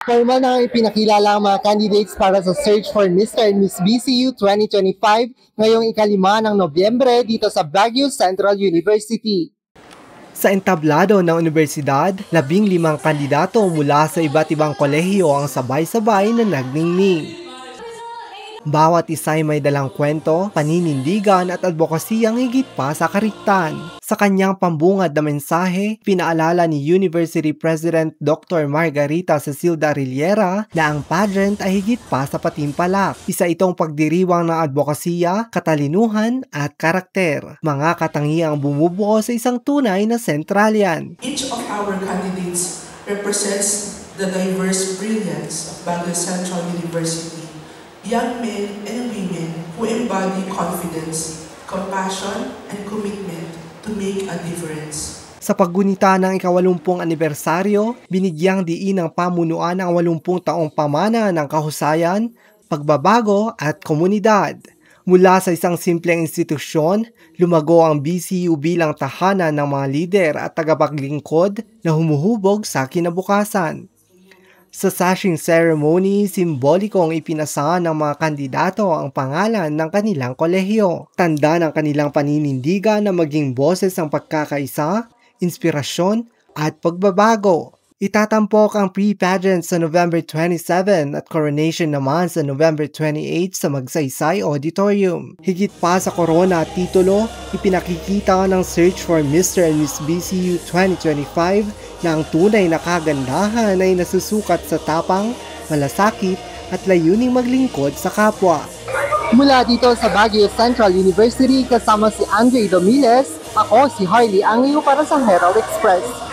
Formal na ang ipinakilala ang mga candidates para sa search for Mr. and Miss BCU 2025 ngayong ika-5 ng Nobyembre dito sa Baguio Central University. Sa entablado ng universidad, 15 kandidato mula sa iba't ibang kolehiyo ang sabay-sabay na nagningning. Bawat isa ay may dalang kwento, paninindigan at advokasiyang higit pa sa kariktan. Sa kanyang pambungad na mensahe, pinaalala ni University President Dr. Margarita Cecilda Arillera na ang pageant ay higit pa sa patimpalak. Isa itong pagdiriwang ng advokasya, katalinuhan at karakter. Mga katangiang bumubuo sa isang tunay na sentralyan. Each of our candidates represents the diverse brilliance of Baguio Central University. Young men and women who embody confidence, compassion, and commitment to make a difference. Sa paggunita ng ika-80 anibersaryo, binigyang diin ng pamunuan ang 80 taong pamana ng kahusayan, pagbabago at komunidad. Mula sa isang simpleng institusyon, lumago ang BCU bilang tahanan ng mga lider at tagapaglingkod na humuhubog sa kinabukasan. Sa sashing ceremony, simbolikong ipinasa ng mga kandidato ang pangalan ng kanilang kolehiyo. Tanda ng kanilang paninindigan na maging boses ng pagkakaisa, inspirasyon at pagbabago. Itatampok ang pre-pageant sa November 27 at coronation naman sa November 28 sa Magsaysay Auditorium. Higit pa sa korona at titulo, ipinakikita ng search for Mr. and Miss BCU 2025 na ang tunay na kagandahan ay nasusukat sa tapang, malasakit at layuning maglingkod sa kapwa. Mula dito sa Baguio Central University kasama si Andre Domiles, ako si Harley Angyo para sa Herald Express.